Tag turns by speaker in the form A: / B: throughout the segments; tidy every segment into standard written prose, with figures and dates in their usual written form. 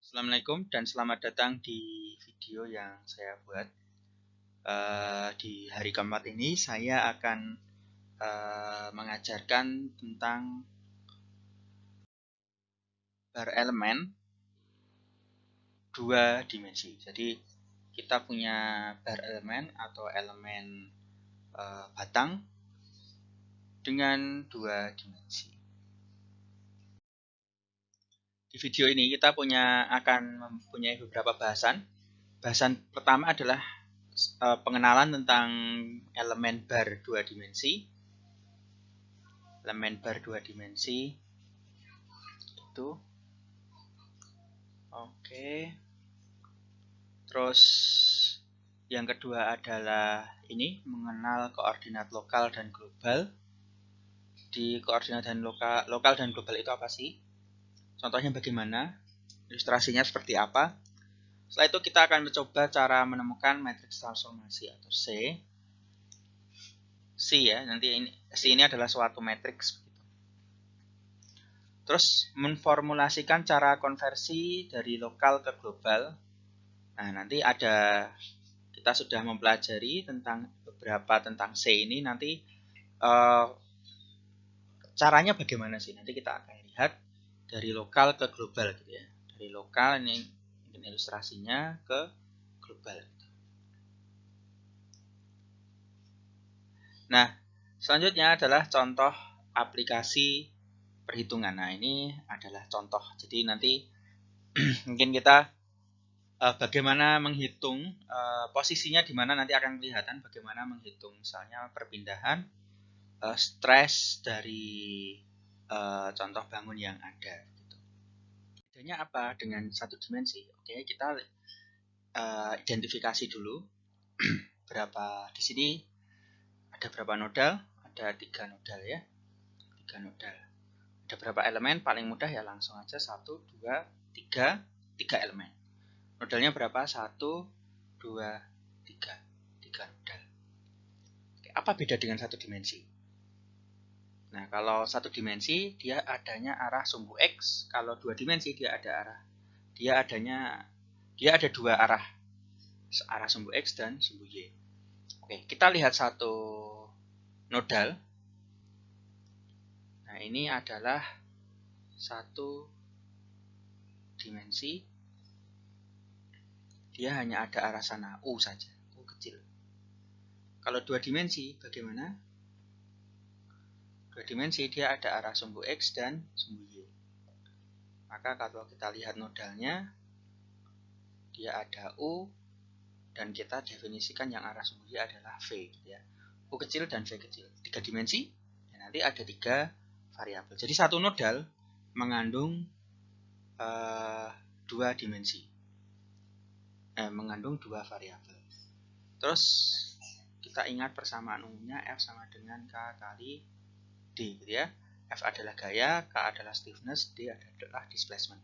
A: Assalamualaikum dan selamat datang di video yang saya buat. Di hari keempat ini saya akan mengajarkan tentang bar elemen dua dimensi. Jadi kita punya bar elemen atau elemen batang dengan dua dimensi. Di video ini kita akan mempunyai beberapa bahasan. Bahasan pertama adalah pengenalan tentang elemen bar dua dimensi. Elemen bar dua dimensi itu. Oke. Terus yang kedua adalah ini mengenal koordinat lokal dan global. Di koordinat dan lokal dan global itu apa sih? Contohnya bagaimana? Ilustrasinya seperti apa? Setelah itu kita akan mencoba cara menemukan matriks transformasi atau C. C ya, nanti C ini adalah suatu matriks. Terus memformulasikan cara konversi dari lokal ke global. Nah, nanti kita sudah mempelajari tentang beberapa tentang C ini. Nanti caranya bagaimana sih? Nanti kita akan lihat dari lokal ke global gitu ya. Dari lokal ini ilustrasinya ke global. Nah, selanjutnya adalah contoh aplikasi perhitungan. Nah, ini adalah contoh. Jadi nanti mungkin kita bagaimana menghitung posisinya di mana nanti akan kelihatan bagaimana menghitung misalnya perpindahan stres dari contoh bangun yang ada. Gitu. Bedanya apa dengan satu dimensi? Oke, kita identifikasi dulu berapa di sini ada berapa nodal? Ada 3 nodal ya, 3 nodal. Ada berapa elemen? Paling mudah ya langsung aja 1, 2, 3, 3 elemen. Nodalnya berapa? 1, 2, 3. 3 nodal. Oke, apa beda dengan satu dimensi? Nah, kalau satu dimensi dia adanya arah sumbu X, kalau dua dimensi dia ada dua arah sumbu X dan sumbu Y. Oke, kita lihat satu nodal. Nah, ini adalah satu dimensi. Dia hanya ada arah sana U saja, U kecil. Kalau dua dimensi bagaimana? Dua dimensi dia ada arah sumbu X dan sumbu Y. Maka kalau kita lihat nodalnya, dia ada U, dan kita definisikan yang arah sumbu Y adalah V. Gitu ya. U kecil dan V kecil. 3 dimensi, dan nanti ada 3 variabel. Jadi satu nodal mengandung 2 dimensi. Mengandung 2 variabel. Terus kita ingat persamaan umumnya F sama dengan K kali D gitu ya. F adalah gaya, K adalah stiffness, D adalah displacement.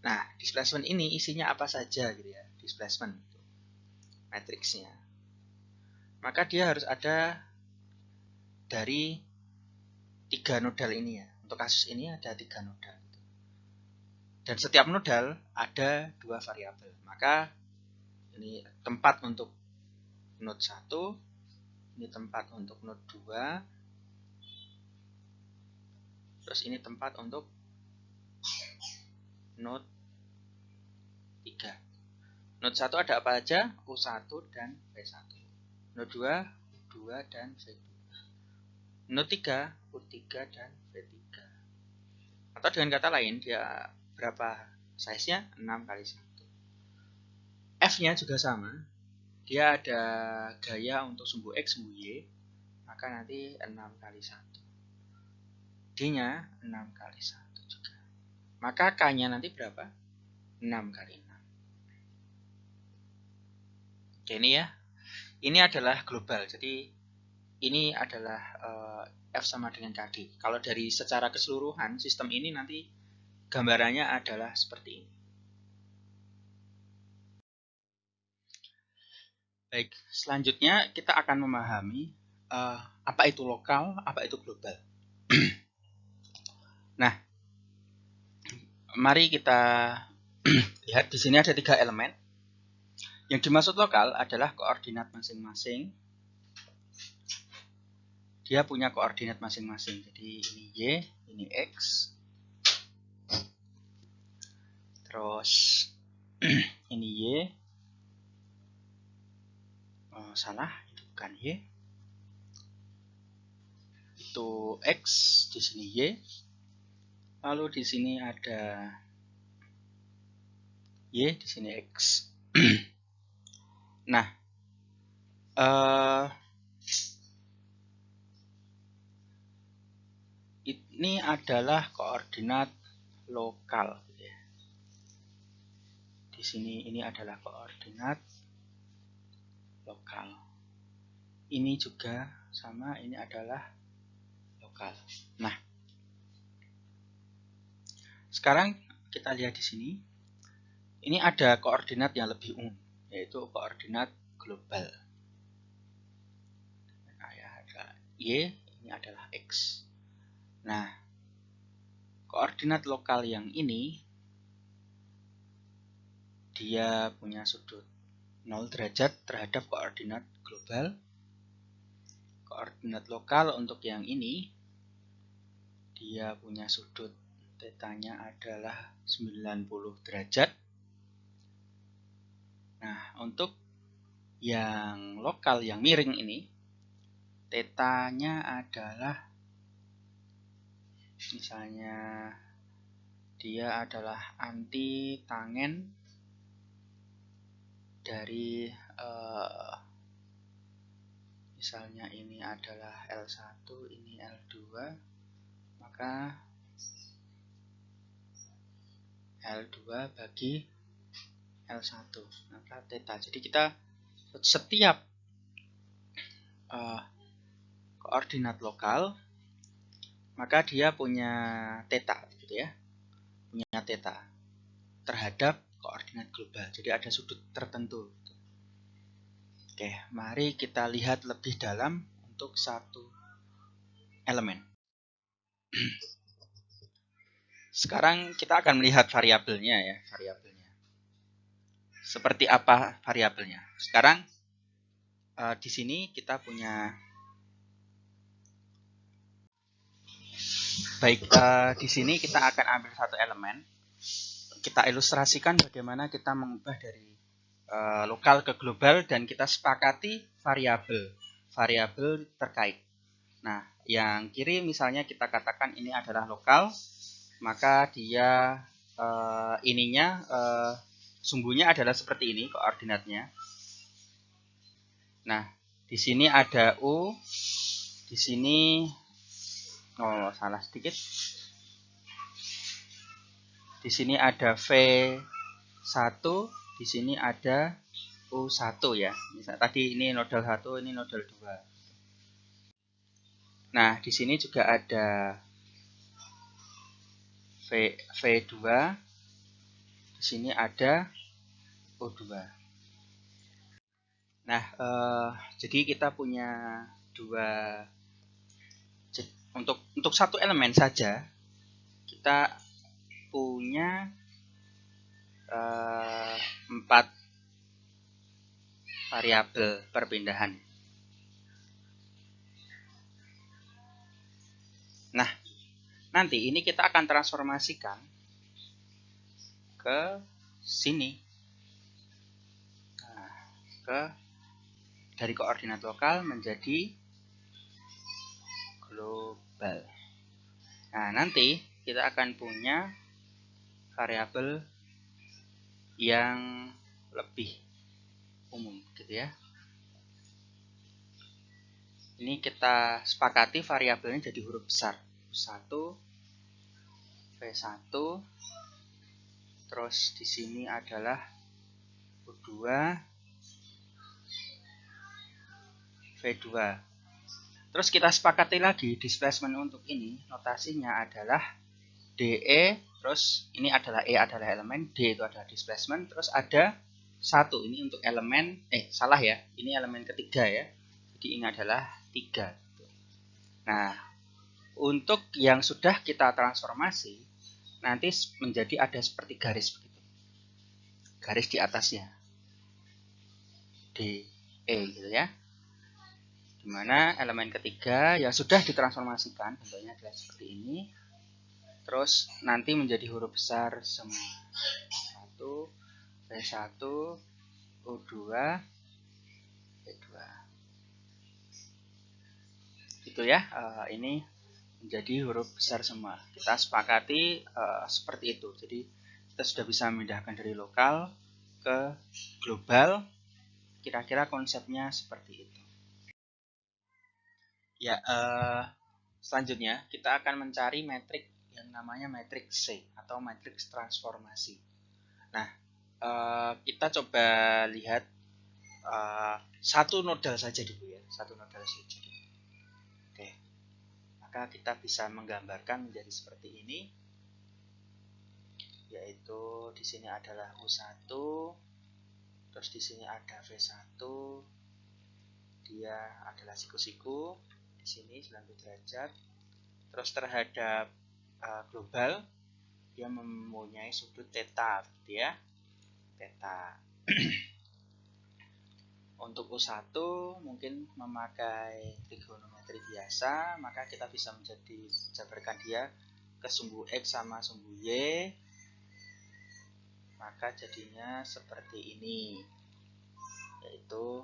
A: Nah, displacement ini isinya apa saja gitu ya. Displacement itu matriksnya. Maka dia harus ada dari 3 nodal ini ya. Untuk kasus ini ada 3 nodal. Dan setiap nodal ada 2 variabel. Maka ini tempat untuk node 1, ini tempat untuk node 2, terus ini tempat untuk node 3. Node 1 ada apa aja? U1 dan V1. Node 2, U2 dan V2. Node 3, U3 dan V3. Atau dengan kata lain, dia berapa size-nya? 6 kali 1. F-nya juga sama. Dia ada gaya untuk sumbu X, sumbu Y. Maka nanti 6 kali 1. D-nya 6 kali 1 juga. Maka K-nya nanti berapa? 6 kali 6. Oke, ini ya. Ini adalah global. Jadi ini adalah F sama dengan KD. Kalau dari secara keseluruhan sistem ini nanti gambarannya adalah seperti ini. Baik, selanjutnya kita akan memahami apa itu lokal, apa itu global. Nah, mari kita lihat di sini ada 3 elemen. Yang dimaksud lokal adalah koordinat masing-masing. Dia punya koordinat masing-masing. Jadi ini Y, ini X. Terus ini Y. Oh, salah, itu bukan Y. Itu X, di sini Y. Lalu di sini ada Y, di sini X. Nah, ini adalah koordinat lokal. Di sini ini adalah koordinat lokal. Ini juga sama, ini adalah lokal. Nah, sekarang kita lihat di sini. Ini ada koordinat yang lebih umum, yaitu koordinat global. Y, ini adalah X. Nah, koordinat lokal yang ini, dia punya sudut 0 derajat terhadap koordinat global. Koordinat lokal untuk yang ini, dia punya sudut tetanya adalah 90 derajat. Nah, untuk yang lokal yang miring ini, tetanya adalah, misalnya dia adalah anti tangen dari misalnya ini adalah L1, ini L2, maka L2 bagi L1, maka theta. Jadi kita setiap koordinat lokal, maka dia punya theta, gitu ya, punya theta terhadap koordinat global. Jadi ada sudut tertentu. Oke, mari kita lihat lebih dalam untuk satu elemen. Sekarang kita akan melihat variabelnya ya, variabelnya. Seperti apa variabelnya? Sekarang di sini kita punya, baik, di sini kita akan ambil satu elemen. Kita ilustrasikan bagaimana kita mengubah dari lokal ke global dan kita sepakati variabel terkait. Nah, yang kiri misalnya kita katakan ini adalah lokal, maka dia ininya sumbunya adalah seperti ini koordinatnya. Nah, di sini ada U, di sini salah sedikit. Di sini ada V1, di sini ada U1 ya. Misal tadi ini nodal 1, ini nodal 2. Nah, di sini juga ada V2, di sini ada O2. Nah, jadi kita punya dua, untuk satu elemen saja kita punya 4 variabel perpindahan. Nah, nanti ini kita akan transformasikan ke sini. Nah, dari koordinat lokal menjadi global. Nah, nanti kita akan punya variabel yang lebih umum, gitu ya. Ini kita sepakati variabelnya jadi huruf besar. U1, V1, terus di sini adalah U2, V2. Terus kita sepakati lagi displacement untuk ini, notasinya adalah DE, terus ini adalah E adalah elemen, D itu adalah displacement, terus ada 1, ini untuk elemen, salah ya, ini elemen ketiga ya. Jadi ini adalah 3. Nah, untuk yang sudah kita transformasi, nanti menjadi ada seperti garis begitu. Garis di atasnya. D, E gitu ya. Dimana elemen ketiga yang sudah ditransformasikan bentuknya adalah seperti ini. Terus nanti menjadi huruf besar semua. 1, V1, U2, V2. Gitu ya, ini menjadi huruf besar semua. Kita sepakati seperti itu. Jadi kita sudah bisa memindahkan dari lokal ke global. Kira-kira konsepnya seperti itu. Ya, selanjutnya kita akan mencari metrik yang namanya metrik C atau matriks transformasi. Nah, kita coba lihat satu nodal saja dulu ya, satu nodal saja. Oke, maka kita bisa menggambarkan menjadi seperti ini, yaitu di sini adalah U1, terus di sini ada V1, dia adalah siku-siku. Di sini 90 derajat. Terus terhadap global dia mempunyai sudut theta gitu ya. Theta. Untuk U1 mungkin memakai trigonometri biasa, maka kita bisa jabarkan dia ke sumbu X sama sumbu Y. Maka jadinya seperti ini. Yaitu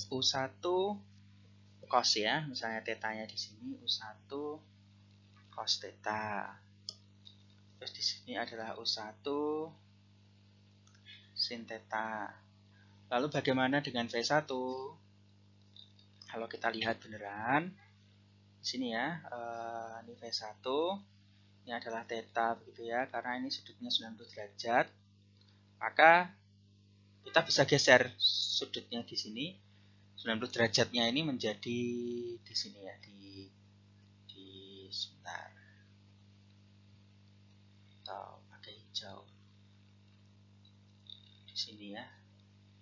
A: U1 cos ya, misalnya tetanya di sini U1 cos theta. Terus di sini adalah U1 sin theta. Lalu bagaimana dengan V1? Kalau kita lihat beneran di sini ya, ini V1, ini adalah theta begitu ya, karena ini sudutnya 90 derajat. Maka kita bisa geser sudutnya di sini. 90 derajatnya ini menjadi di sini ya, di sebentar, atau pakai hijau di sini ya.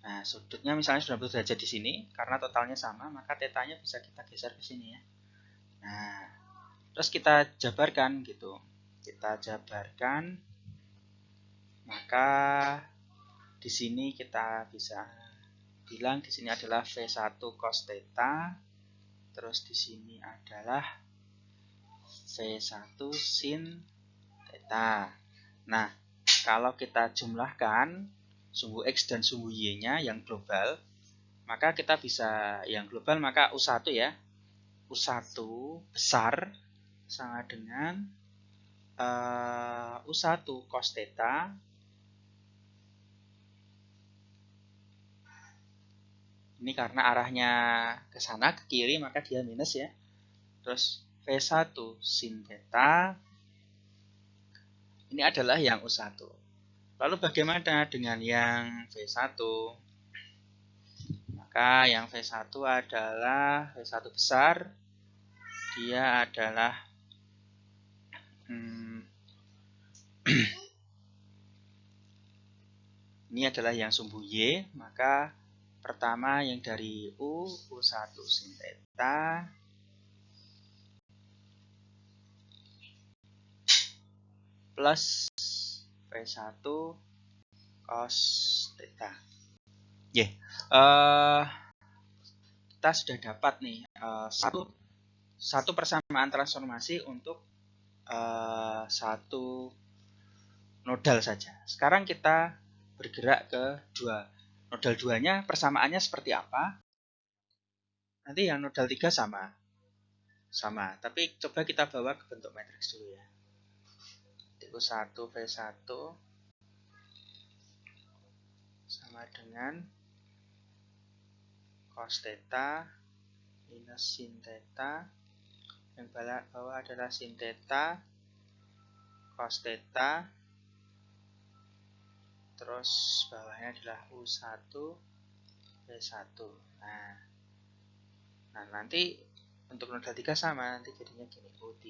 A: Nah, sudutnya misalnya 90 derajat di sini, karena totalnya sama, maka tetanya bisa kita geser ke sini ya. Nah, terus kita jabarkan gitu. Kita jabarkan, maka di sini kita bisa bilang di sini adalah V1 cos theta, terus di sini adalah V1 sin theta. Nah, kalau kita jumlahkan sumbu X dan sumbu Y-nya yang global, maka kita bisa yang global, maka U1 ya. U1 besar sama dengan U1 cos theta ini karena arahnya ke sana, ke kiri, maka dia minus ya. Terus V1 sin theta ini adalah yang U1. Lalu bagaimana dengan yang V1? Maka yang V1 adalah V1 besar, dia adalah ini adalah yang sumbu Y, maka pertama yang dari U1 sin theta plus V1 cos theta. Kita sudah dapat nih satu persamaan transformasi untuk satu nodal saja. Sekarang kita bergerak ke nodal 2-nya persamaannya seperti apa? Nanti yang nodal 3 sama, tapi coba kita bawa ke bentuk matriks dulu ya. U1 V1 sama dengan cos theta minus sin theta, yang bawah adalah sin theta cos theta, terus bawahnya adalah U1 V1. Nah nanti untuk nodal 3 sama, nanti jadinya gini, U3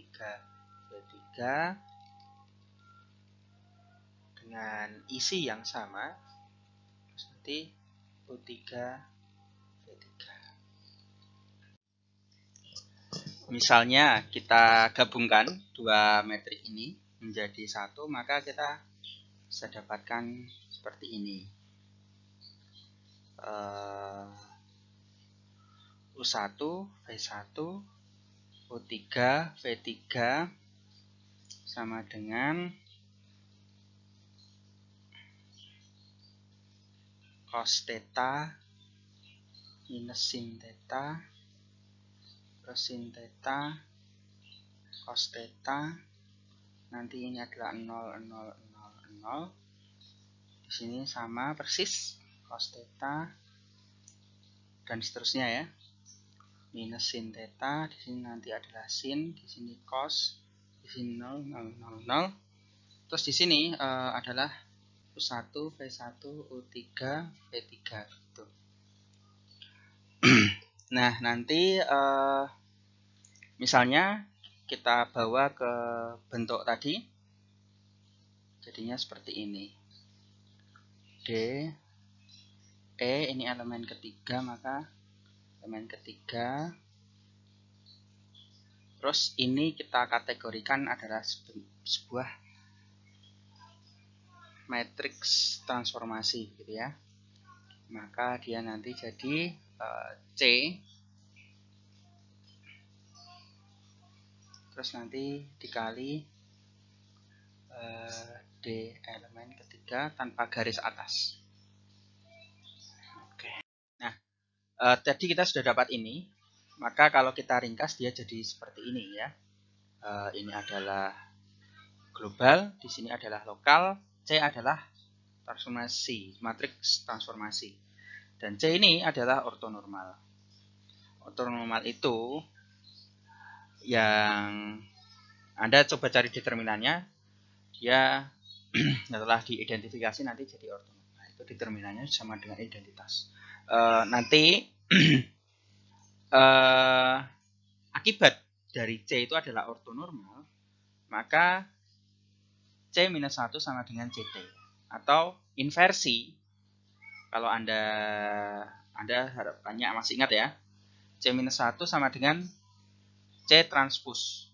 A: V3 dengan isi yang sama, terus nanti U3 V3. Misalnya kita gabungkan dua metrik ini, menjadi 1, maka kita bisa dapatkan seperti ini. U1, V1, U3, V3 sama dengan cos theta minus sin theta plus sin theta cos theta. Nanti ini adalah 0, 0, 0, 0. Di sini sama persis cos theta dan seterusnya ya. Minus sin theta, di sini nanti adalah sin, di sini cos, di sini 0, 0, 0, 0. Terus di sini adalah U1, V1, U3, V3 gitu. Nah, nanti misalnya kita bawa ke bentuk tadi, jadinya seperti ini. D, E, ini elemen ketiga, maka elemen ketiga. Terus ini kita kategorikan adalah sebuah matriks transformasi gitu ya. Maka dia nanti jadi C, terus nanti dikali D elemen ketiga tanpa garis atas. Oke. Nah, tadi kita sudah dapat ini. Maka kalau kita ringkas dia jadi seperti ini ya. Ini adalah global, di sini adalah lokal, C adalah transformasi, matriks transformasi. Dan C ini adalah ortonormal. Ortonormal itu yang Anda coba cari determinannya, dia setelah diidentifikasi nanti jadi ortonormal. Itu determinannya sama dengan identitas. Nanti akibat dari C itu adalah ortonormal, maka C-1 sama dengan CT. Atau inversi, kalau Anda harapannya masih ingat ya, C-1 sama dengan C transpus.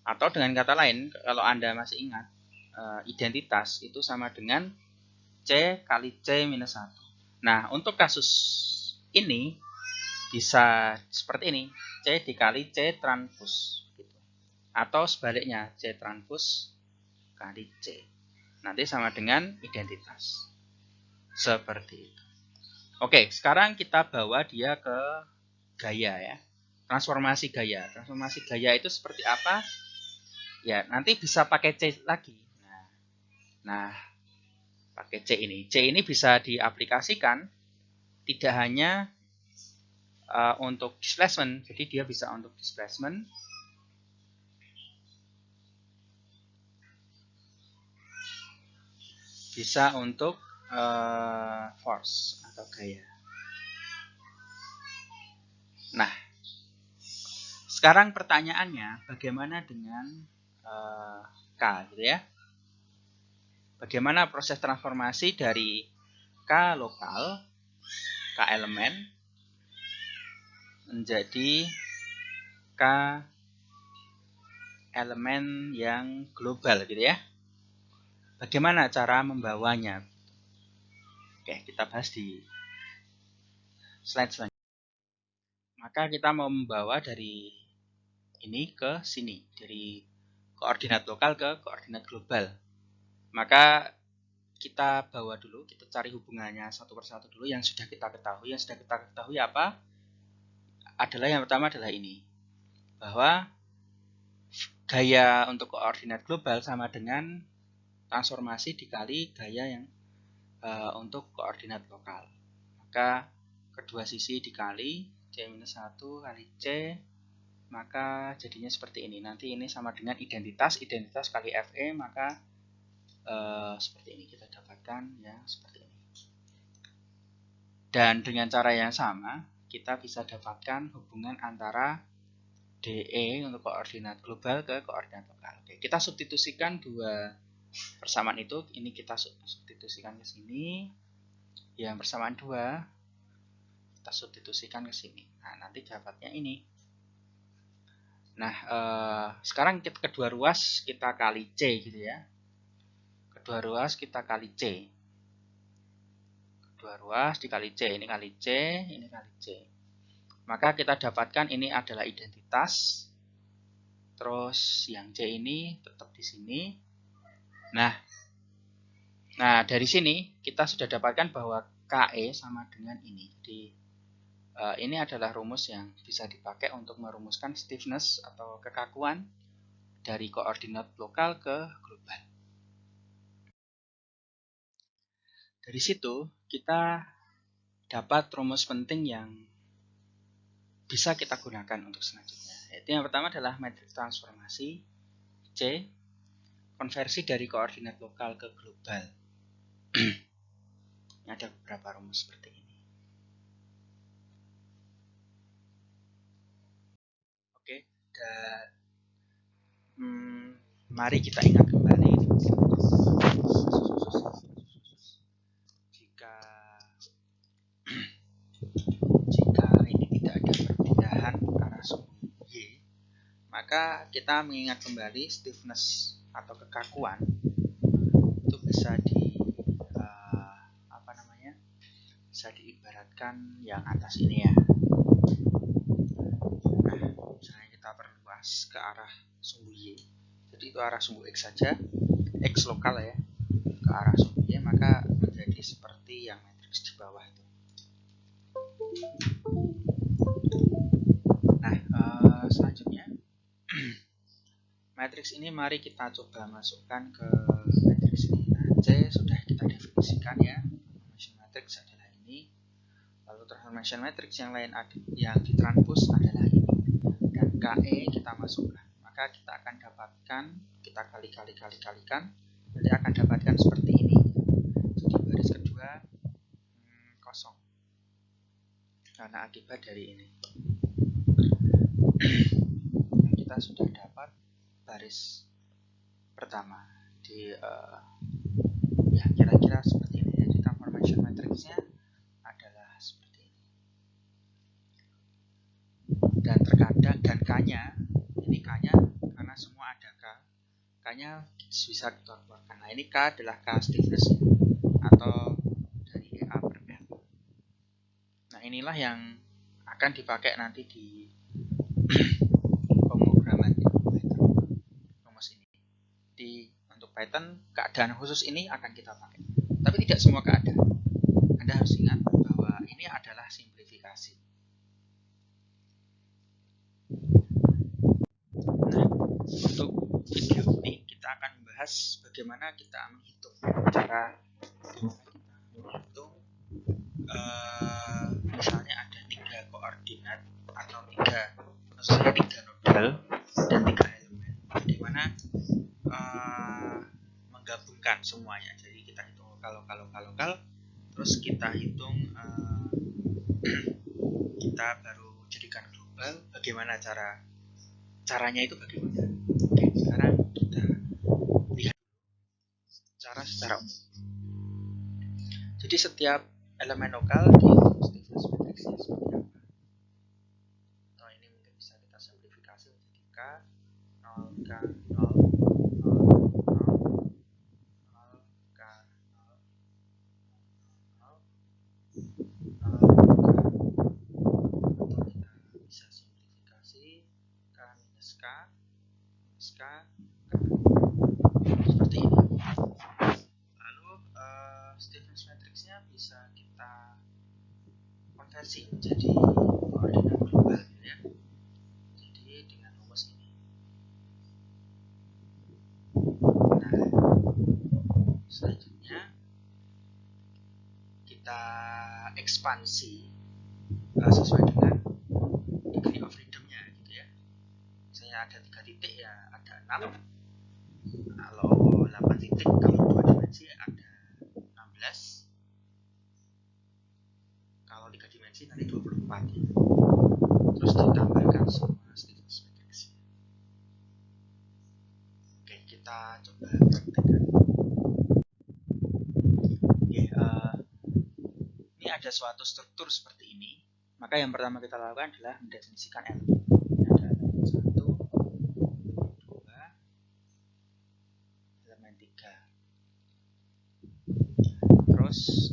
A: Atau dengan kata lain, kalau Anda masih ingat, identitas itu sama dengan C kali C-1. Nah, untuk kasus ini bisa seperti ini, C dikali C transpus gitu. Atau sebaliknya, C transpus kali C. Nanti sama dengan identitas. Seperti itu. Oke, sekarang kita bawa dia ke gaya ya. Transformasi gaya. Transformasi gaya itu seperti apa? Ya, nanti bisa pakai C lagi. Nah, pakai C ini. C ini bisa diaplikasikan tidak hanya untuk displacement, jadi dia bisa untuk displacement, bisa untuk force atau gaya. Nah, sekarang pertanyaannya bagaimana dengan K gitu ya? Bagaimana proses transformasi dari K lokal, K elemen menjadi K elemen yang global gitu ya? Bagaimana cara membawanya? Oke, kita bahas di slide selanjutnya. Maka kita mau membawa dari ini ke sini, dari koordinat lokal ke koordinat global. Maka kita bawa dulu, kita cari hubungannya satu persatu dulu yang sudah kita ketahui. Yang sudah kita ketahui apa? Adalah yang pertama adalah ini, bahwa gaya untuk koordinat global sama dengan transformasi dikali gaya yang untuk koordinat lokal. Maka kedua sisi dikali C-1 kali C, maka jadinya seperti ini. Nanti ini sama dengan identitas kali FE, maka seperti ini kita dapatkan ya, seperti ini. Dan dengan cara yang sama kita bisa dapatkan hubungan antara DE untuk koordinat global ke koordinat lokal. Oke, kita substitusikan dua persamaan itu, ini kita substitusikan ke sini. Yang persamaan 2 kita substitusikan ke sini. Nah, nanti dapatnya ini. Nah, sekarang kedua ruas kita kali C gitu ya. Kedua ruas kita kali C. Kedua ruas dikali C, ini kali C, ini kali C. Maka kita dapatkan ini adalah identitas. Terus yang C ini tetap di sini. Nah, dari sini kita sudah dapatkan bahwa KE sama dengan ini. Jadi ini adalah rumus yang bisa dipakai untuk merumuskan stiffness atau kekakuan dari koordinat lokal ke global. Dari situ kita dapat rumus penting yang bisa kita gunakan untuk selanjutnya. Yaitu yang pertama adalah matriks transformasi C, konversi dari koordinat lokal ke global. Ini ada beberapa rumus seperti ini. Oke, dan mari kita ingat kembali jika ini tidak ada perpindahan ke arah sumbu Y, maka kita mengingat kembali stiffness atau kekakuan itu bisa bisa diibaratkan yang atas ini ya. Nah, misalnya kita perluas ke arah sumbu Y, jadi itu arah sumbu X saja, X lokal ya, ke arah sumbu Y, maka menjadi seperti yang matriks di bawah itu. Nah, selanjutnya matriks ini mari kita coba masukkan ke matriks ini. Nah, C sudah kita definisikan ya, transformation matrix adalah ini. Lalu transformation matrix yang lain yang ditranspos adalah ini. Dan KE kita masukkan. Maka kita akan dapatkan, kita kalikan, nanti akan dapatkan seperti ini. Jadi baris kedua kosong. Karena akibat dari ini. Nah, kita sudah dapat baris pertama di ya kira-kira seperti ini. Jadi transformation matrixnya adalah seperti ini. Dan terkadang dan K-nya, ini K-nya karena semua ada K-nya bisa kita keluarkan. Nah, ini K adalah K stiffness atau dari EA per L. Nah, inilah yang akan dipakai nanti di pemrograman rumus ini. Untuk Python, keadaan khusus ini akan kita pakai. Tapi tidak semua keadaan. Anda harus ingat bahwa ini adalah simplifikasi. Nah, untuk video ini kita akan membahas bagaimana kita menghitung cara menghitung misalnya ada 3 koordinat atau 3 nodal dan 3 elemen. Bagaimana menggabungkan semuanya. Jadi kita hitung lokal, terus kita hitung kita baru jadikan global. Bagaimana caranya itu bagaimana? Oke, sekarang kita lihat cara secara umum. Jadi setiap elemen lokal dihitung stiffness matrixnya seperti apa. Nah, ini mungkin bisa kita simplifikasi menjadi K 0 K 0 seperti ini. Lalu stiffness matrixnya bisa kita konversi menjadi koordinat global gitu ya. Jadi dengan rumus ini. Nah, selanjutnya kita ekspansi sesuai dengan degree of freedom-nya gitu ya. Misalnya ada 3 titik ya ada 6. Kalau 8 titik, kalau 2 dimensi ada 16. Kalau 3 dimensi nanti 24 ya. Terus ditambahkan semua stiffness matrix. Oke, kita coba praktekkan. Oke, ini ada suatu struktur seperti ini. Maka yang pertama kita lakukan adalah mendefinisikan elemen. Ada elemen 1, Terus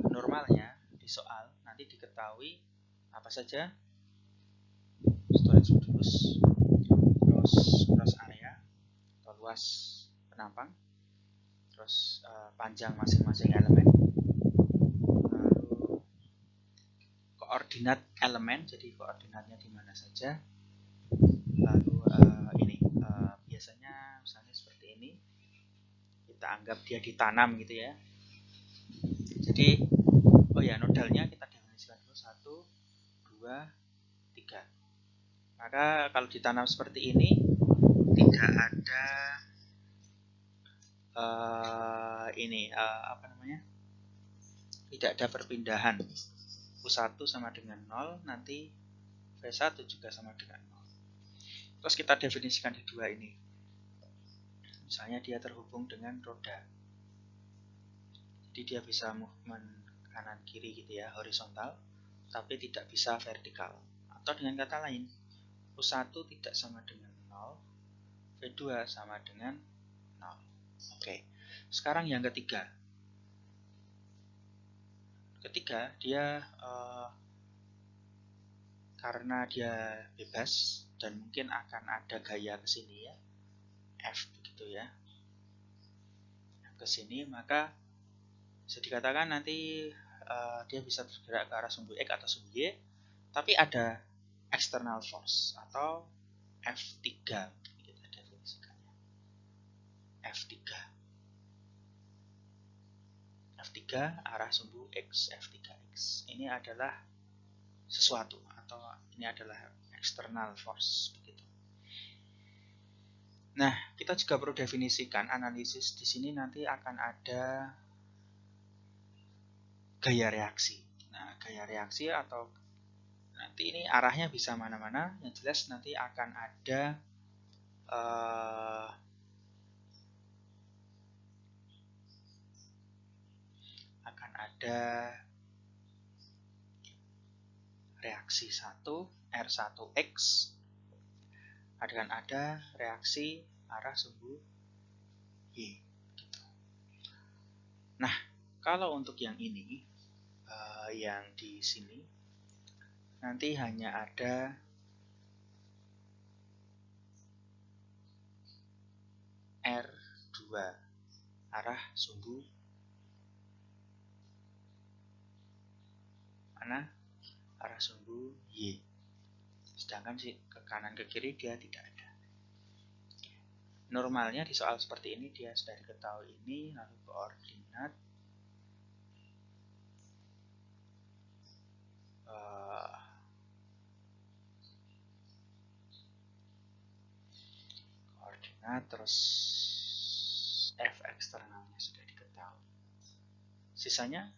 A: normalnya di soal nanti diketahui apa saja: storage modulus, terus cross area atau luas penampang, terus panjang masing-masing elemen, lalu koordinat elemen, jadi koordinatnya di mana saja, lalu ini biasanya misalnya seperti ini, kita anggap dia ditanam gitu ya. Jadi oh ya, nodalnya kita definisikan dulu 1, 2, 3. Maka kalau ditanam seperti ini tidak ada apa namanya, tidak ada perpindahan. U1 sama dengan 0, nanti V1 juga sama dengan 0. Terus kita definisikan di dua ini. Misalnya dia terhubung dengan roda, jadi dia bisa movement kanan kiri gitu ya, horizontal, tapi tidak bisa vertikal. Atau dengan kata lain, U1 tidak sama dengan 0, V2 sama dengan 0. Oke, sekarang yang ketiga. Ketiga, dia karena dia bebas dan mungkin akan ada gaya ke sini ya, F begitu ya, ke sini, maka bisa dikatakan nanti dia bisa bergerak ke arah sumbu X atau sumbu Y, tapi ada external force atau F3 kita definisikannya. F3 arah sumbu X, F3X. Ini adalah sesuatu atau ini adalah external force begitu. Nah, kita juga perlu definisikan analisis di sini nanti akan ada gaya reaksi. Nah, gaya reaksi atau nanti ini arahnya bisa mana-mana, yang jelas nanti akan ada reaksi 1 R1X, akan ada reaksi arah sumbu Y gitu. Nah, kalau untuk yang ini yang di sini nanti hanya ada R2 arah sumbu mana? Arah sumbu Y. Sedangkan ke kanan ke kiri dia tidak ada. Normalnya di soal seperti ini dia sudah diketahui ini, lalu koordinat terus F eksternalnya sudah diketahui. Sisanya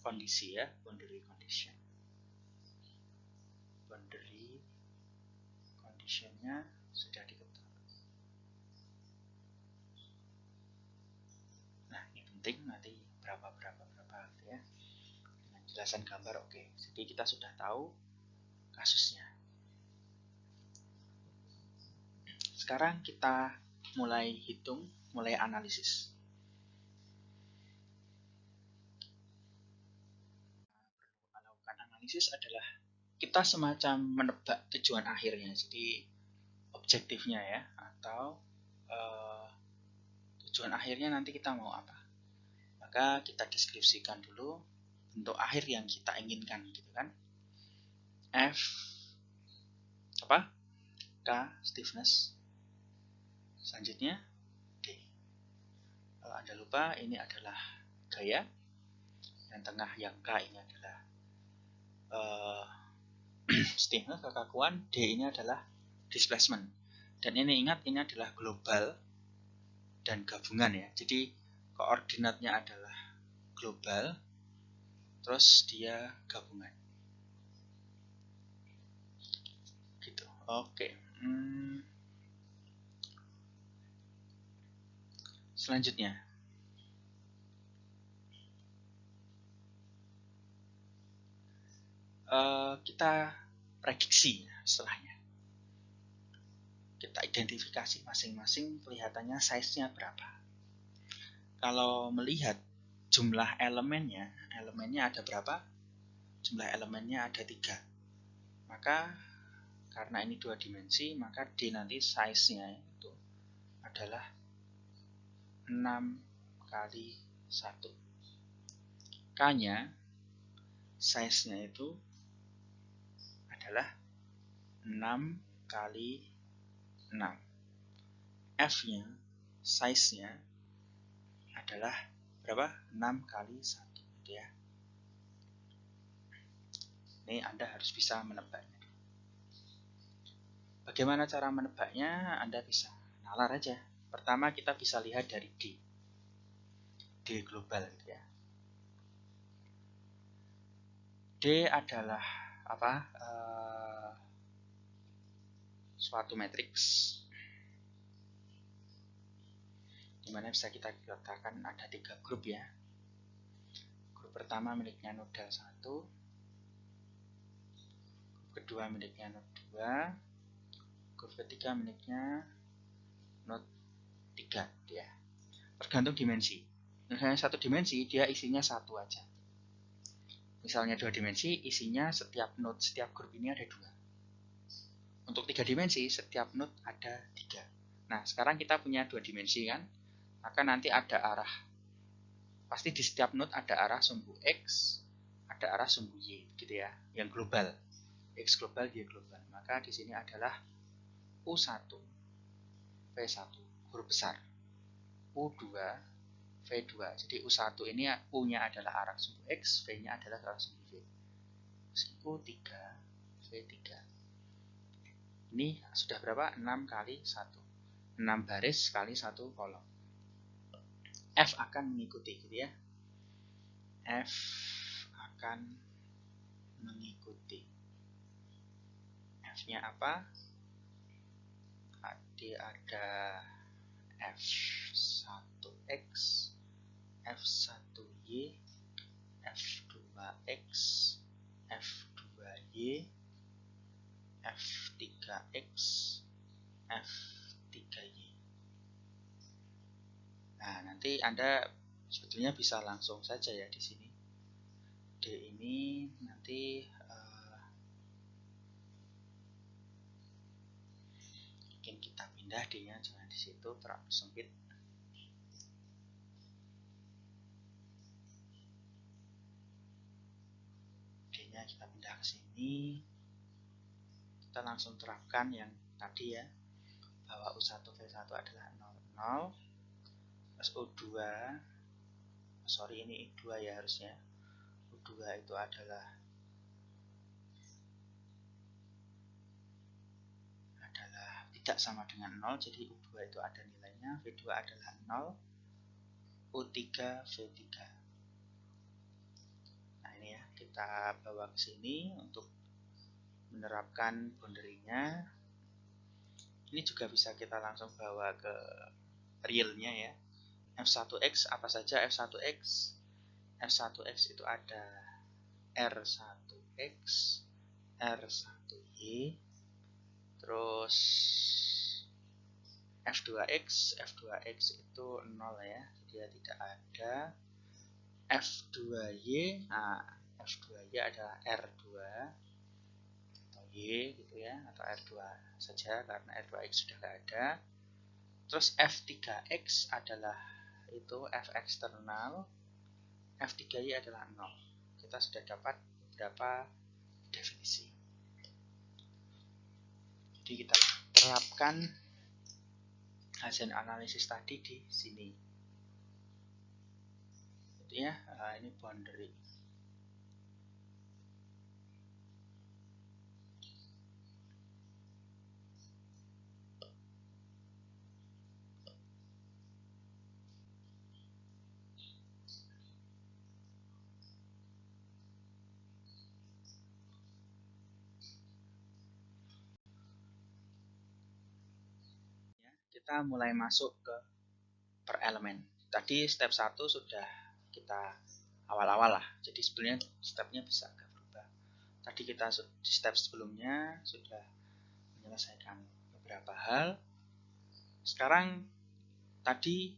A: kondisi ya, boundary condition. Boundary conditionnya sudah diketahui. Nah, ini penting nanti berapa gitu ya. Dengan jelasan gambar oke. Jadi kita sudah tahu kasusnya. Sekarang kita mulai hitung, mulai analisis. Melakukan analisis adalah kita semacam menebak tujuan akhirnya. Jadi objektifnya ya, atau tujuan akhirnya nanti kita mau apa. Maka kita deskripsikan dulu bentuk akhir yang kita inginkan gitu kan. F apa? K stiffness. Selanjutnya D. Kalau Anda lupa, ini adalah gaya. Yang tengah yang K ini adalah stiffness, kekakuan. D ini adalah displacement. Dan ini ingat, ini adalah global dan gabungan ya. Jadi koordinatnya adalah global, terus dia gabungan. Gitu. Oke. Selanjutnya. Kita prediksi setelahnya. Kita identifikasi masing-masing kelihatannya size-nya berapa. kalau melihat jumlah elemennya ada berapa? Jumlah elemennya ada 3. Maka karena ini 2 dimensi, maka D nanti size-nya itu adalah 6 kali 1. K-nya size-nya itu adalah 6 kali 6. F-nya size-nya adalah berapa? 6 kali 1 gitu ya. Ini Anda harus bisa menebaknya. Bagaimana cara menebaknya? Anda bisa nalar aja. Pertama kita bisa lihat dari D global gitu ya. D adalah apa? Suatu matriks dimana bisa kita katakan ada 3 grup ya. Grup pertama miliknya nodal 1, grup kedua miliknya node 2, grup ketiga miliknya node 3 ya. Tergantung dimensi. Misalnya 1 dimensi dia isinya 1 aja. Misalnya 2 dimensi isinya setiap node, setiap grup ini ada 2. Untuk 3 dimensi setiap node ada 3. Nah sekarang kita punya 2 dimensi kan, maka nanti ada arah, pasti di setiap node ada arah sumbu X, ada arah sumbu Y gitu ya, yang global, X global, Y global. Maka di sini adalah U1, V1 huruf besar, U2, V2. Jadi U1 ini U-nya adalah arah sumbu X, V-nya adalah arah sumbu Y. U3, V3. Ini sudah berapa? 6 kali 1. 6 baris kali 1 kolom. F akan mengikuti gitu ya. F akan mengikuti. F-nya apa? Tadi ada F1X, F1Y, F2X, F2Y, F3X, F3Y. Nah, nanti Anda sebetulnya bisa langsung saja ya di sini. D ini nanti mungkin kita pindah D-nya, jangan di situ terlalu sempit. D-nya kita pindah ke sini. Kita langsung terapkan yang tadi ya, bahwa U1 V1 adalah 0, 0. Terus U2, sorry ini I2 ya harusnya. U2 itu adalah tidak sama dengan 0, jadi U2 itu ada nilainya, V2 adalah 0, U3, V3. Nah ini ya, kita bawa ke sini untuk menerapkan boundary-nya. Ini juga bisa kita langsung bawa ke realnya ya. F1X apa saja F1X? F1X itu ada R1X, R1Y, terus F2X, F2X itu 0 ya, dia tidak ada. F2Y, nah F2Y adalah R2 atau Y gitu ya, atau R2 saja karena R2X sudah tidak ada. Terus F3X adalah itu F eksternal, F3Y adalah 0. Kita sudah dapat beberapa definisi. Jadi kita terapkan hasil analisis tadi di sini. Jadi ya, ini boundary. Kita mulai masuk ke per elemen. Tadi step 1 sudah kita awal-awal lah. Jadi sebenarnya stepnya bisa agak berubah. Tadi kita di step sebelumnya sudah menyelesaikan beberapa hal. Sekarang tadi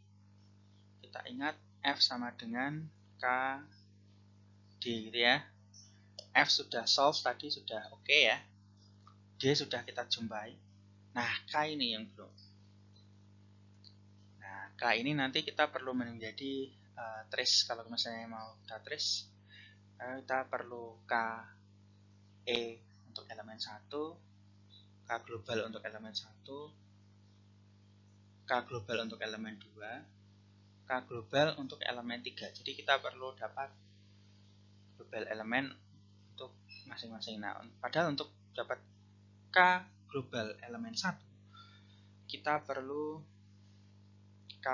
A: kita ingat F sama dengan K D gitu ya. F sudah solve tadi, sudah oke ya. D sudah kita jumpai. Nah, K ini yang belum. Nah, K ini nanti kita perlu menjadi trace. Kalau misalnya mau kita trace, kita perlu K E untuk elemen 1, K global untuk elemen 1, K global untuk elemen 2, K global untuk elemen 3. Jadi kita perlu dapat global elemen untuk masing-masing. Nah, padahal untuk dapat K global elemen 1, kita perlu K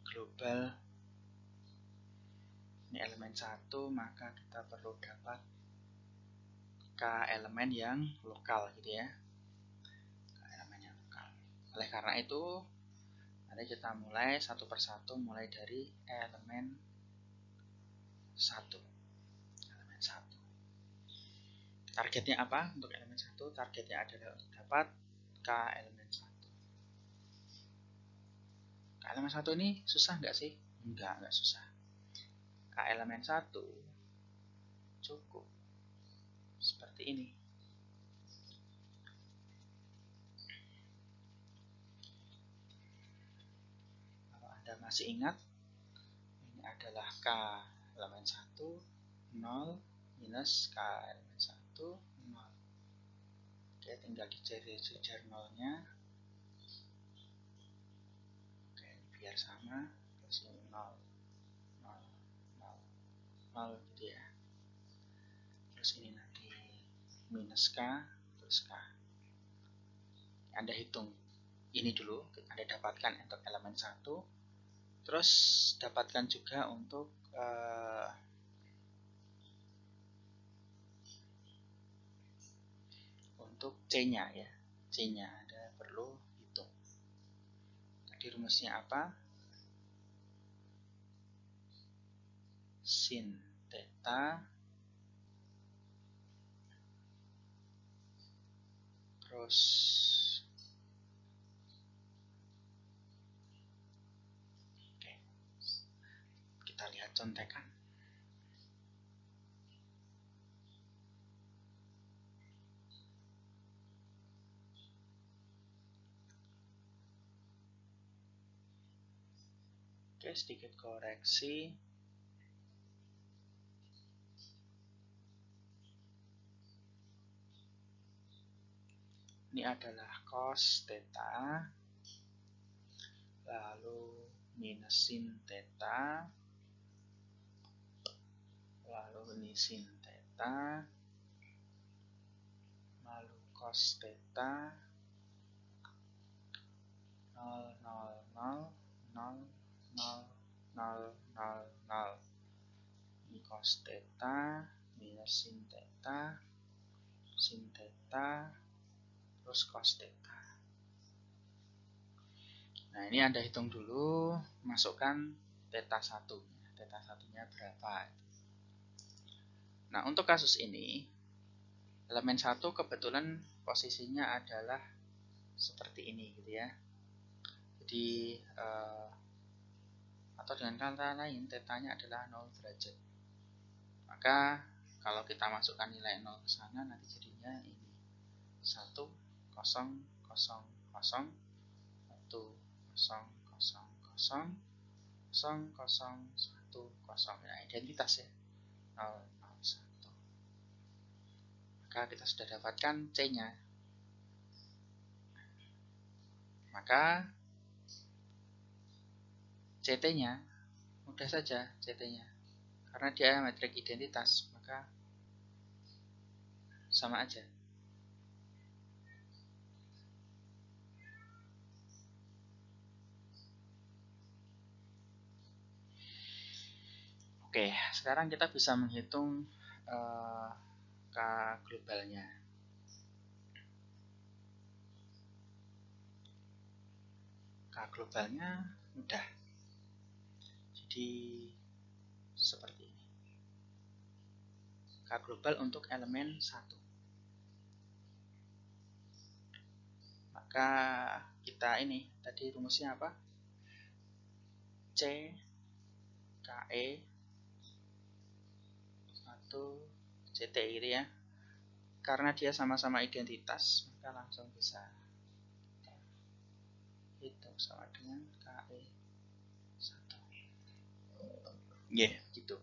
A: global ini elemen 1, maka kita perlu dapat K elemen yang lokal gitu ya. K elemen yang lokal. Oleh karena itu, mari kita mulai satu persatu, mulai dari elemen 1. Elemen 1. Targetnya apa untuk elemen 1? Targetnya adalah untuk dapat K elemen 1. K elemen 1 ini susah nggak sih? Enggak susah. K elemen 1 cukup seperti ini. Kalau Anda masih ingat, ini adalah K elemen 1, 0, minus K elemen 1, 0. Oke, tinggal dijejer nolnya. Oke, biar sama, terus 0, 0, 0, 0 gitu ya. Terus ini nanti minus K, terus K. Anda hitung ini dulu, Anda dapatkan untuk elemen 1, terus dapatkan juga untuk C-nya ya. C-nya Anda perlu hitung. Tadi rumusnya apa? Sin theta terus oke. Kita lihat contekan. Oke, sedikit koreksi. Ini adalah cos theta, lalu minus sin theta, lalu ini sin theta, lalu cos theta, 0, 0, 0, 0, 0, 0, 0, 0. Ini cos theta, minus sin theta, terus cos theta. Nah, ini Anda hitung dulu, masukkan theta 1. Theta 1-nya berapa? Nah, untuk kasus ini, elemen 1 kebetulan posisinya adalah seperti ini gitu ya. Jadi, atau dengan kata lain, tetanya adalah 0 derajat. Maka, kalau kita masukkan nilai 0 ke sana, nanti jadinya ini 1, 0, 0, 0, 1, 0, 0, 0, 0, 0, 1, 0. Nah, identitas ya. 0, 0, 1. Maka kita sudah dapatkan C-nya. Maka CT-nya mudah saja CT-nya. Karena dia metrik identitas, maka sama aja. Oke, sekarang kita bisa menghitung K globalnya. K globalnya mudah. Jadi seperti ini. K global untuk elemen 1. Maka kita ini tadi rumusnya apa? C, KE, 1, CT gitu ya. Karena dia sama-sama identitas, maka langsung bisa hitung sama dengan KE 1. Gitu.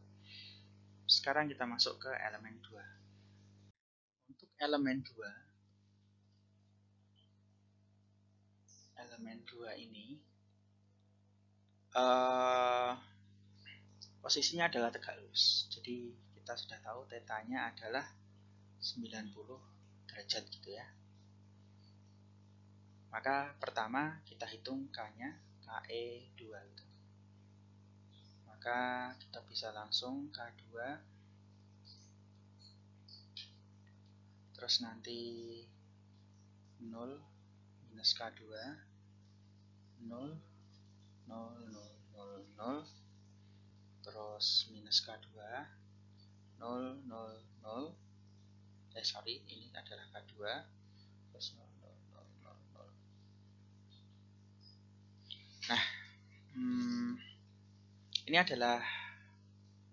A: Sekarang kita masuk ke elemen 2. Untuk elemen 2 ini posisinya adalah tegak lurus. Jadi kita sudah tahu tetanya adalah 90 derajat gitu ya. Maka pertama kita hitung K-nya, KE 2 gitu. Maka kita bisa langsung K2 terus nanti 0 minus K2 0 0 0 0 0 terus minus K2 0 0 0 ini adalah K2 terus 0 0 0 0 0. Nah, ini adalah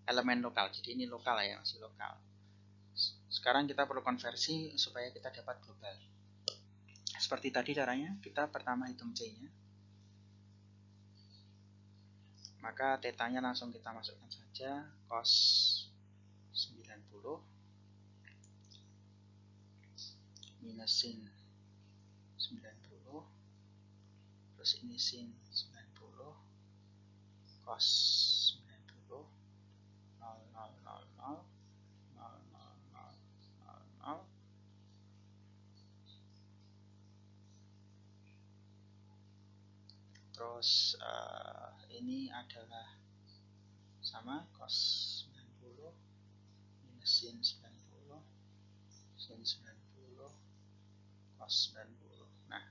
A: elemen lokal, jadi ini lokal ya, masih lokal. Sekarang kita perlu konversi supaya kita dapat global. Seperti tadi caranya, kita pertama hitung C-nya. Maka tetanya langsung kita masukkan saja, cos 90 minus sin 90 terus ini sin 90 cos 90 0 0 0 0 0 0 0 terus ini adalah sama cos 90 minus sin 90 sin 90 cos 90. Nah,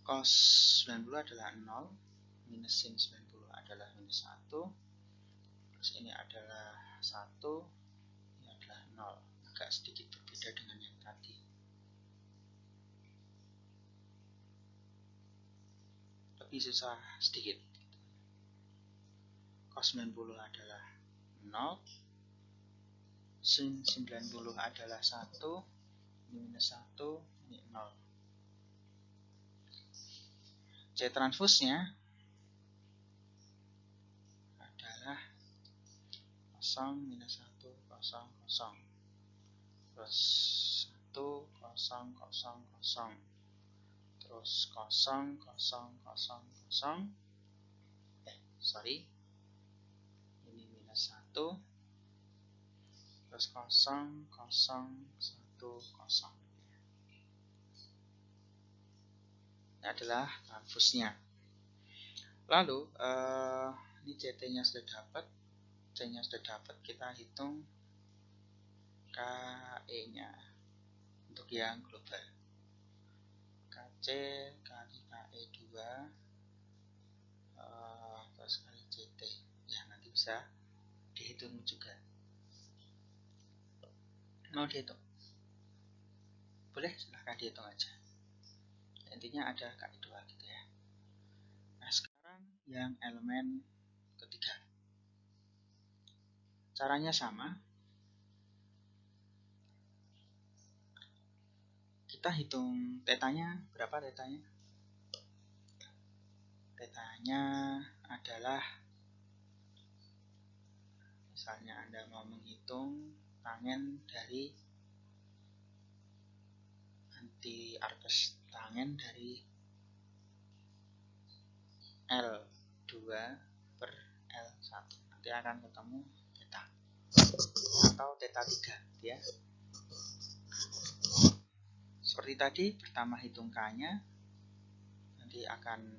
A: cos 90 adalah 0 minus sin 90 adalah minus 1 terus ini adalah 1 ini adalah 0. Agak sedikit berbeda dengan yang tadi. Lebih susah sedikit. Cos 90 adalah 0 sin 90 adalah 1 ini minus 1 ini 0. C transfusnya adalah 0 minus 1 0 0 terus 1 0 0 0 terus 0 0 0 0 ini minus 1 terus 0 0 1 0. Ini adalah transfusnya. Lalu ini CT-nya sudah dapat, C-nya sudah dapat, kita hitung KE-nya untuk yang global. KC kali KE2 terus kali CT. Ya, nanti bisa dihitung juga. Mau dihitung? Boleh, silahkan dihitung aja. Intinya ada KE2 gitu ya. Nah, sekarang yang elemen ketiga. Caranya sama. Kita hitung tetanya, berapa tetanya? Tetanya adalah, misalnya Anda mau menghitung tangen dari anti-arcus, tangen dari L2 per L1. Nanti akan ketemu theta atau theta 3 ya. Seperti tadi, pertama hitung K-nya, nanti akan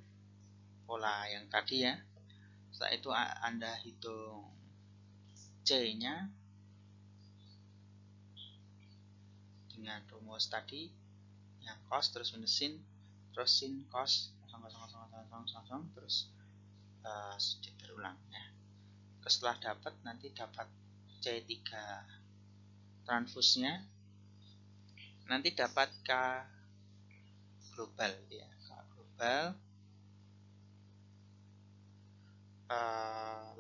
A: pola yang tadi ya. Setelah itu Anda hitung C-nya dengan rumus tadi, yang cos terus minus sin, terus sin cos 0 0 0 0 0 terus berulang ya. Setelah dapat, nanti dapat C3 transfusnya, nanti dapat K global ya, K global,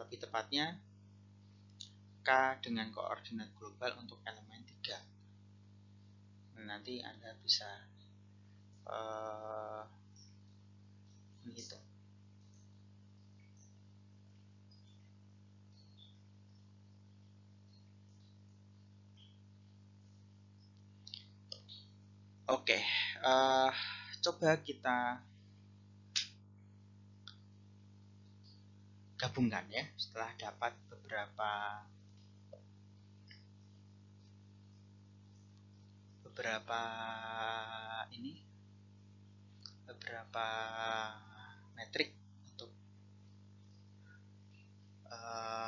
A: lebih tepatnya K dengan koordinat global untuk elemen 3. Nanti Anda bisa menghitung. Oke, coba kita gabungkan ya, setelah dapat beberapa metrik untuk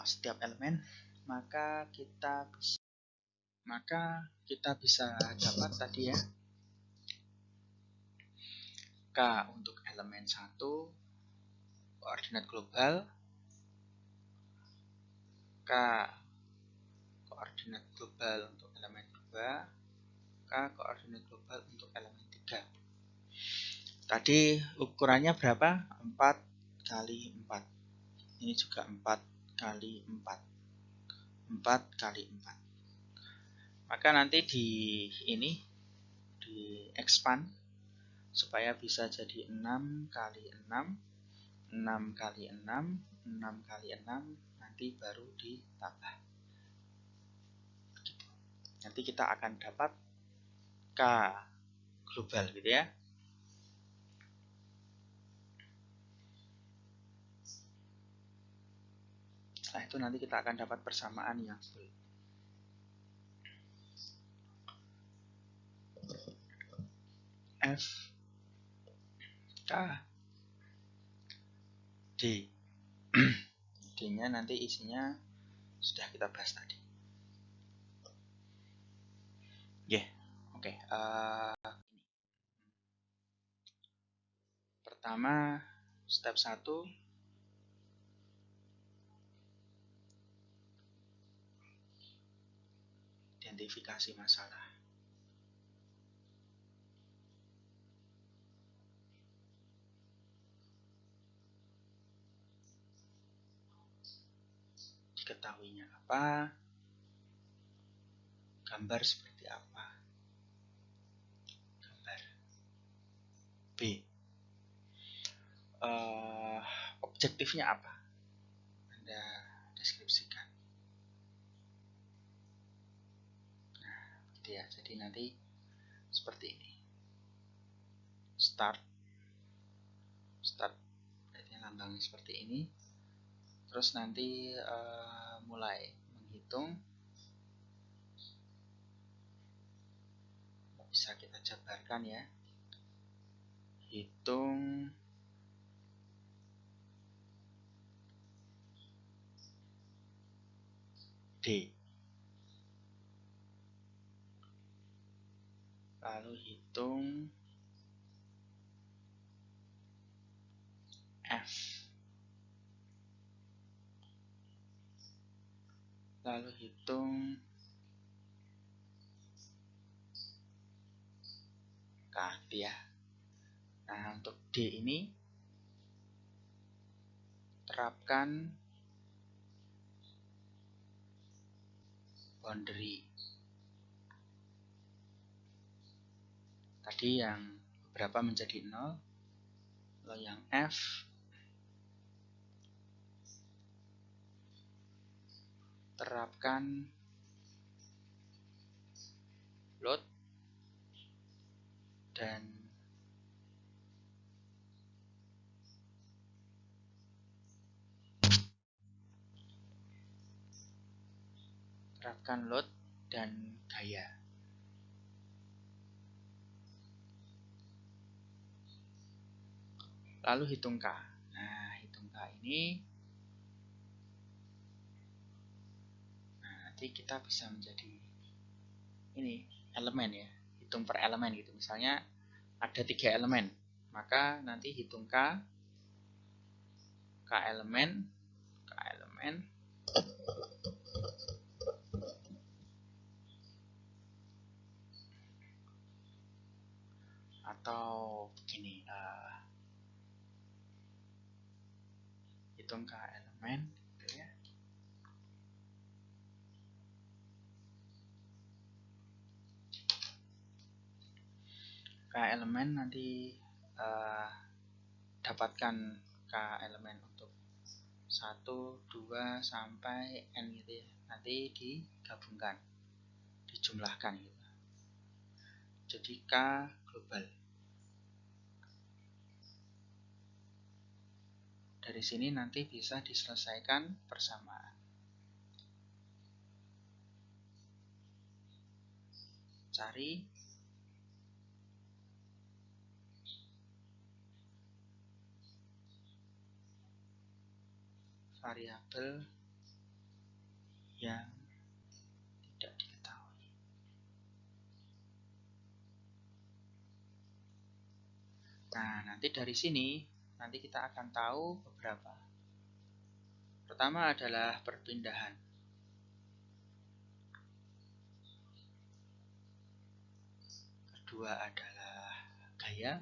A: setiap elemen, maka kita bisa dapat tadi ya, K untuk elemen 1 koordinat global, K koordinat global untuk elemen 2, K koordinat global untuk elemen 3. Tadi ukurannya berapa? 4 kali 4. Ini juga 4 kali 4. 4 kali 4. Maka nanti di expand supaya bisa jadi 6 kali 6, 6 kali 6, 6 kali 6, nanti baru ditambah. Gitu. Nanti kita akan dapat K global gitu ya. Setelah itu nanti kita akan dapat persamaan yang full. F K D. D-nya nanti isinya sudah kita bahas tadi. Oke. Pertama, step 1. Identifikasi masalah. Diketahuinya apa? Gambar seperti apa? Gambar. B. Objektifnya apa? Anda deskripsikan. Nah, gitu ya. Jadi nanti seperti ini. Start. Berarti lambangnya seperti ini. Terus nanti mulai menghitung. Bisa kita jabarkan ya. Hitung D. Lalu hitung F. Lalu hitung K ya. Nah, untuk D ini terapkan boundary. Tadi yang beberapa menjadi 0. Lalu yang F terapkan load dan gaya. Lalu hitung K. Nah, hitung K ini nanti kita bisa menjadi ini elemen ya, hitung per elemen gitu. Misalnya ada 3 elemen, maka nanti hitung K elemen atau begini, hitung K elemen gitu ya. K elemen nanti dapatkan K elemen untuk 1, 2 sampai N gitu ya. Nanti digabungkan, dijumlahkan gitu. Jadi K global. Dari sini nanti bisa diselesaikan persamaan. Cari variabel yang tidak diketahui. Nah, nanti dari sini nanti kita akan tahu beberapa. Pertama adalah perpindahan. Kedua adalah gaya.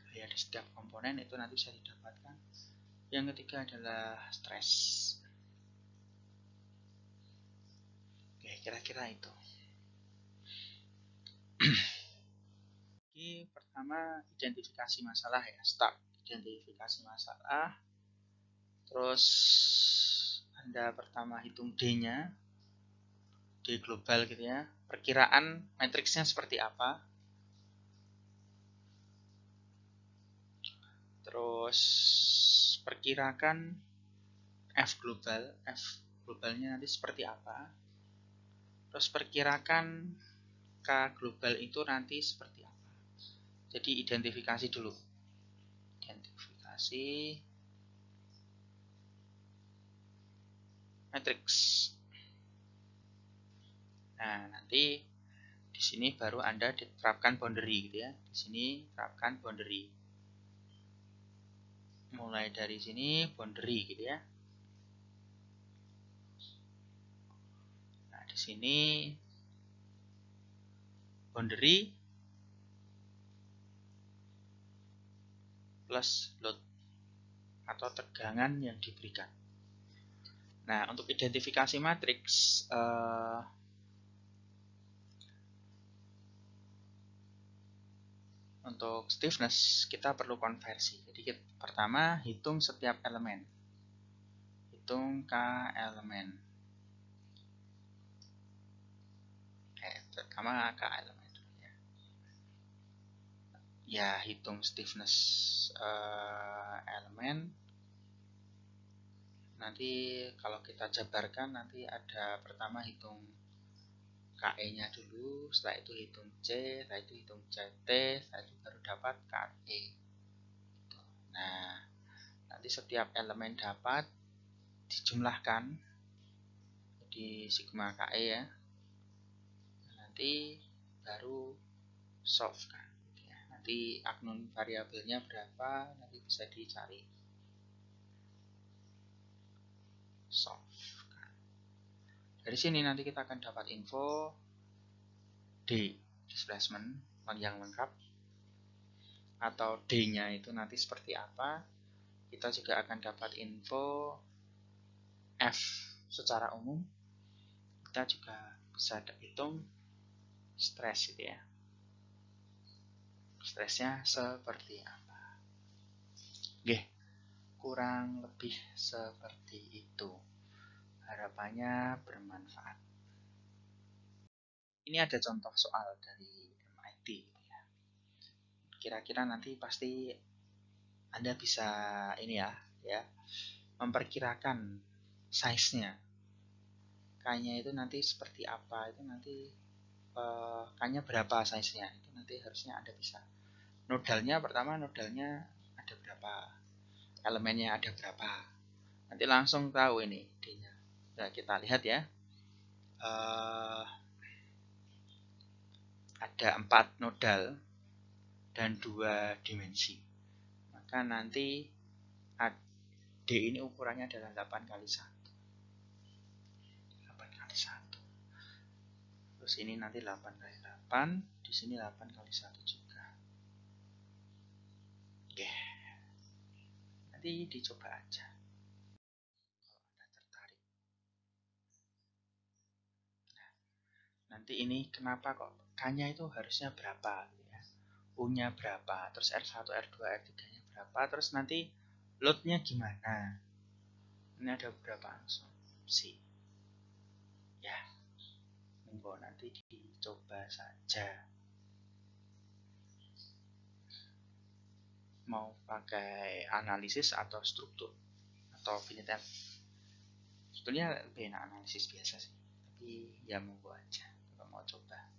A: Gaya di setiap komponen itu nanti bisa didapatkan. Yang ketiga adalah stres. Oke, kira-kira itu. Ini pertama identifikasi masalah ya, start identifikasi masalah. Terus Anda pertama hitung D-nya, D global gitu ya. Perkiraan matriksnya seperti apa. Terus perkirakan F globalnya nanti seperti apa. Terus perkirakan K global itu nanti seperti apa. Jadi identifikasi dulu. Identifikasi matriks. Nah, nanti di sini baru Anda diterapkan boundary gitu ya. Di sini terapkan boundary. Mulai dari sini boundary gitu ya. Nah, di sini boundary plus load atau tegangan yang diberikan. Nah, untuk identifikasi matriks untuk stiffness kita perlu konversi. Jadi pertama hitung setiap elemen. Hitung K elemen. Oke, pertama K elemen ya. Ya, hitung stiffness elemen. Nanti kalau kita jabarkan nanti ada pertama hitung KE-nya dulu, setelah itu hitung C, setelah itu hitung CT, setelah itu baru dapat KE. Nah, nanti setiap elemen dapat dijumlahkan jadi sigma KE ya. Nanti baru solve kan. Nanti aknon variabelnya berapa, nanti bisa dicari. Solve. Dari sini nanti kita akan dapat info D, displacement yang lengkap, atau D-nya itu nanti seperti apa. Kita juga akan dapat info F secara umum. Kita juga bisa hitung stres gitu ya. Stresnya seperti apa. Oke, kurang lebih seperti itu. Harapannya bermanfaat. Ini ada contoh soal dari MIT ya. Kira-kira nanti pasti Anda bisa ini ya memperkirakan size-nya. K-nya itu nanti seperti apa, itu nanti K-nya berapa size-nya, itu nanti harusnya Anda bisa. Nodalnya pertama, nodalnya ada berapa, elemennya ada berapa, nanti langsung tahu ini D-nya. Nah, kita lihat ya. Ada 4 nodal dan 2 dimensi. Maka nanti D ini ukurannya adalah 8 kali 1. 8 kali 1. Terus ini nanti 8 kali 8, di sini 8 kali 1 juga. Oke. Nanti dicoba aja kalau Anda tertarik. Nah, nanti ini kenapa kok K-nya itu harusnya berapa ya? U-nya berapa, terus R1, R2, R3-nya berapa, terus nanti load-nya gimana. Ini ada beberapa asumsi. Ya, monggo nanti dicoba saja. Mau pakai analisis atau struktur atau penelitian. Sebetulnya lebih enak analisis biasa sih, tapi ya monggo aja kalau mau coba.